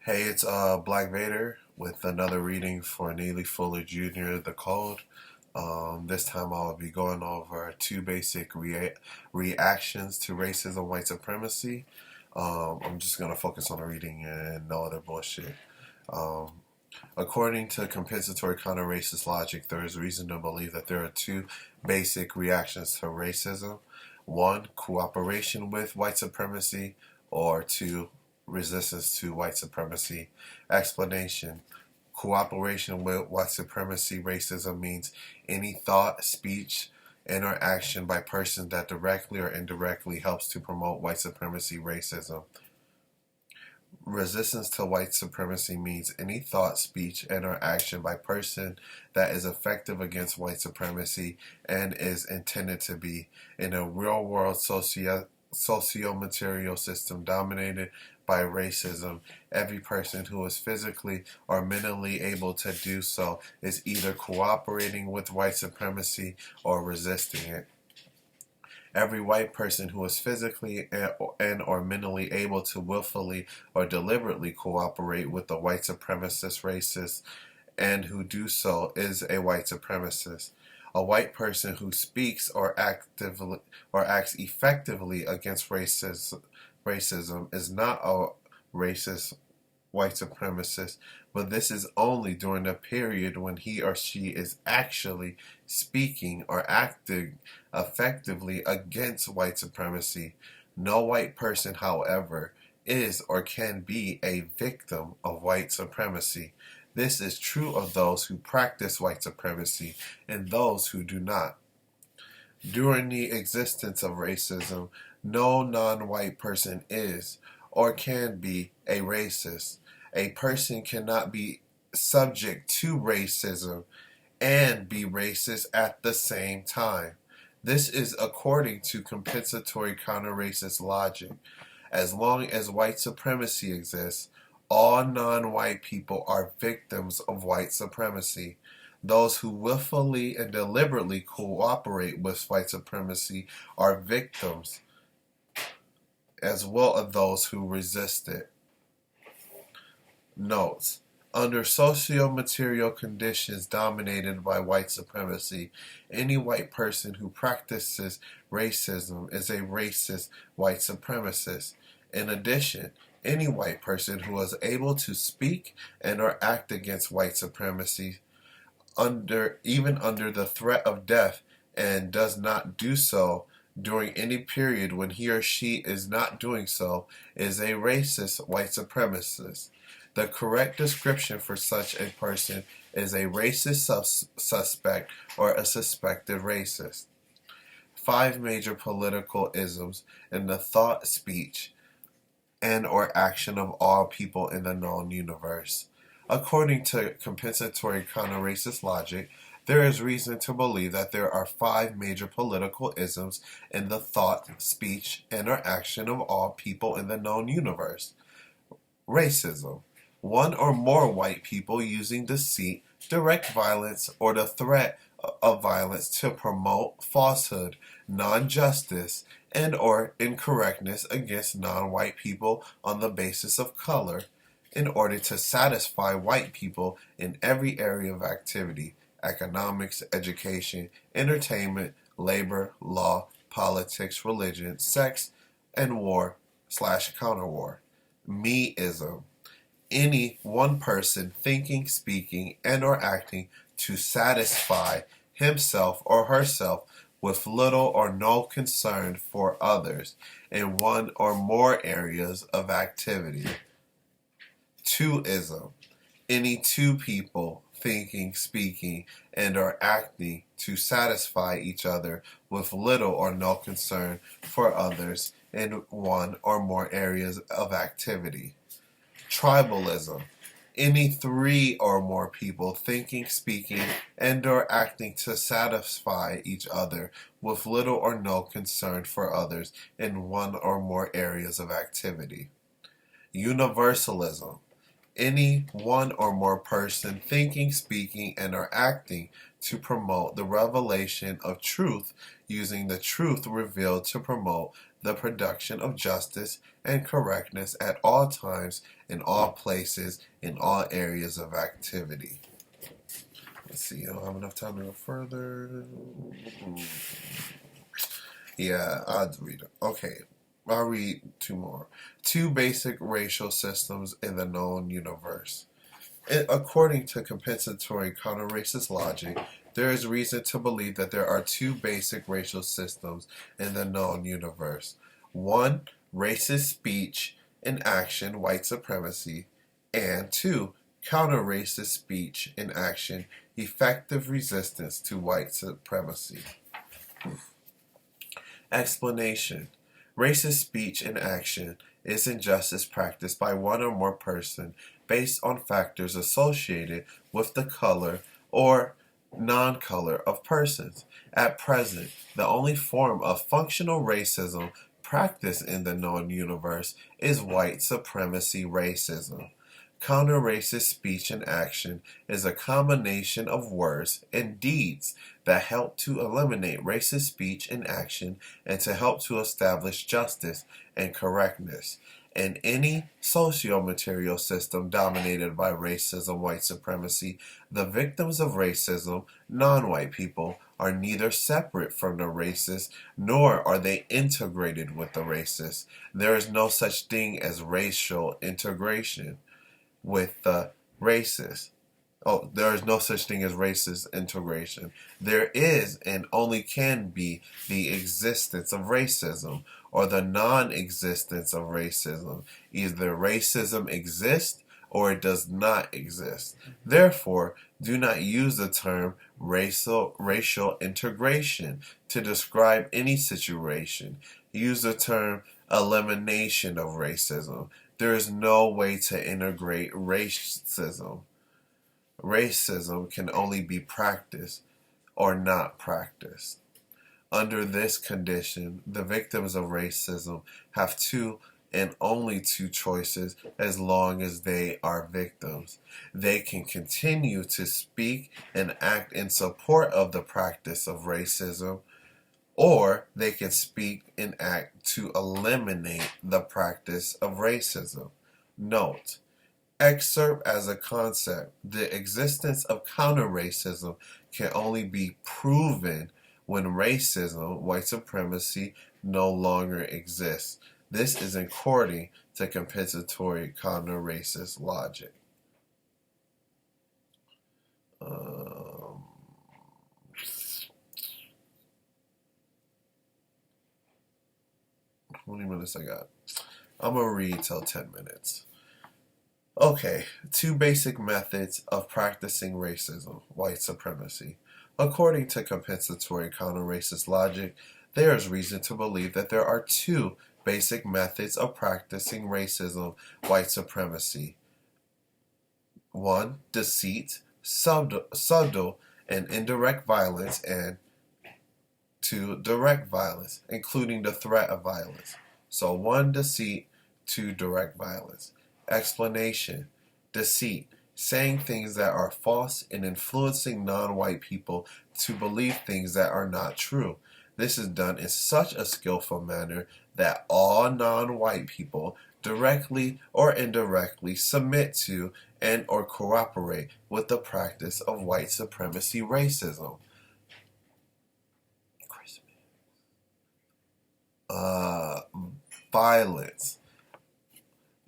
Hey, it's Black Vader with another reading for Neely Fullers Jr. The Code. This time I'll be going over two basic reactions to racism, white supremacy. I'm just going to focus on the reading and no other bullshit. Um, According to compensatory counter-racist logic, there is reason to believe that there are two basic reactions to racism. One, cooperation with white supremacy, or two, resistance to white supremacy. Explanation. Cooperation with white supremacy racism means any thought, speech, and or action by persons that directly or indirectly helps to promote white supremacy racism. Resistance to white supremacy means any thought, speech, and or action by person that is effective against white supremacy and is intended to be in a real-world socio-material system dominated by racism. Every person who is physically or mentally able to do so is either cooperating with white supremacy or resisting it. Every white person who is physically and or mentally able to willfully or deliberately cooperate with the white supremacist racists and who do so is a white supremacist. A white person who speaks or acts effectively against racism is not a racist white supremacist, but this is only during the period when he or she is actually speaking or acting effectively against white supremacy. No white person, however, is or can be a victim of white supremacy. This is true of those who practice white supremacy and those who do not. During the existence of racism, no non-white person is or can be a racist. A person cannot be subject to racism and be racist at the same time. This is according to compensatory counter-racist logic. As long as white supremacy exists, all non-white people are victims of white supremacy. Those who willfully and deliberately cooperate with white supremacy are victims, as well as those who resist it. Notes. Under socio-material conditions dominated by white supremacy, any white person who practices racism is a racist white supremacist. In addition, any white person who is able to speak and or act against white supremacy even under the threat of death and does not do so during any period when he or she is not doing so is a racist white supremacist. The correct description for such a person is a racist suspect or a suspected racist. 5 major political isms in the thought, speech, and or action of all people in the known universe. According to compensatory counter-racist logic, there is reason to believe that there are 5 major political isms in the thought, speech, and or action of all people in the known universe. Racism. One or more white people using deceit, direct violence, or the threat of violence to promote falsehood, non-justice, and or incorrectness against non-white people on the basis of color in order to satisfy white people in every area of activity: economics, education, entertainment, labor, law, politics, religion, sex, and war/counterwar. Me-ism. Any one person thinking, speaking, and or acting to satisfy himself or herself with little or no concern for others in one or more areas of activity. Two-ism. Any two people thinking, speaking, and or acting to satisfy each other with little or no concern for others in one or more areas of activity. Tribalism. Any 3 or more people thinking, speaking, and or acting to satisfy each other with little or no concern for others in one or more areas of activity. Universalism. Any one or more person thinking, speaking, and or acting to promote the revelation of truth using the truth revealed to promote the production of justice and correctness at all times, in all places, in all areas of activity. Let's see, I don't have enough time to go further. Yeah, I'll read it. Okay, I'll read two more. Two basic racial systems in the known universe. According to compensatory counter-racist logic, there is reason to believe that there are two basic racial systems in the known universe. One, racist speech and action, white supremacy, and two, counter-racist speech and action, effective resistance to white supremacy. Explanation. Racist speech and action is injustice practiced by one or more persons based on factors associated with the color or non-color of persons. At present, the only form of functional racism practiced in the known universe is white supremacy racism. Counter-racist speech and action is a combination of words and deeds that help to eliminate racist speech and action and to help to establish justice and correctness. In any socio-material system dominated by racism, white supremacy, the victims of racism, non-white people, are neither separate from the racist nor are they integrated with the racist. There is no such thing as racial integration with the racist. There is no such thing as racist integration. There is and only can be the existence of racism or the non-existence of racism. Either racism exists or it does not exist. Therefore, do not use the term racial integration to describe any situation. Use the term elimination of racism. There is no way to integrate racism. Racism can only be practiced or not practiced. Under this condition, the victims of racism have two and only two choices as long as they are victims. They can continue to speak and act in support of the practice of racism, or they can speak and act to eliminate the practice of racism. Note, excerpt as a concept, the existence of counter-racism can only be proven when racism, white supremacy, no longer exists. This is according to compensatory counter-racist logic. 20 minutes I got. I'm going to read till 10 minutes. Okay, two basic methods of practicing racism, white supremacy. According to compensatory counter-racist logic, there is reason to believe that there are two basic methods of practicing racism, white supremacy. One, deceit, subtle and indirect violence, and two, direct violence, including the threat of violence. So one, deceit, two, direct violence. Explanation. Deceit, saying things that are false and influencing non-white people to believe things that are not true. This is done in such a skillful manner that all non-white people, directly or indirectly, submit to and or cooperate with the practice of white supremacy racism. Violence,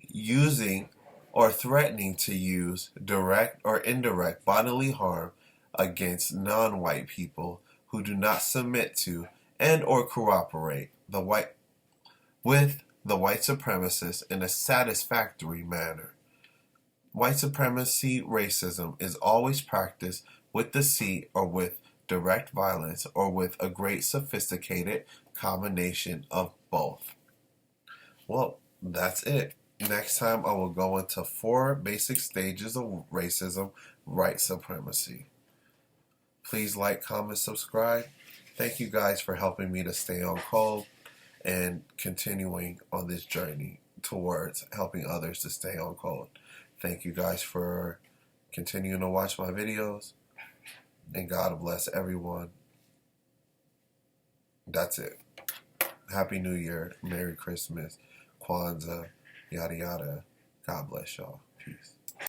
using or threatening to use direct or indirect bodily harm against non-white people who do not submit to and or cooperate with the white supremacists in a satisfactory manner. White supremacy racism is always practiced with deceit or with direct violence or with a great sophisticated combination of both. Well, that's it. Next time I will go into 4 basic stages of racism, white supremacy. Please like, comment, subscribe. Thank you guys for helping me to stay on code and continuing on this journey towards helping others to stay on code. Thank you guys for continuing to watch my videos, and God bless everyone. That's it. Happy New Year, Merry Christmas, Kwanzaa, yada yada. God bless y'all. Peace.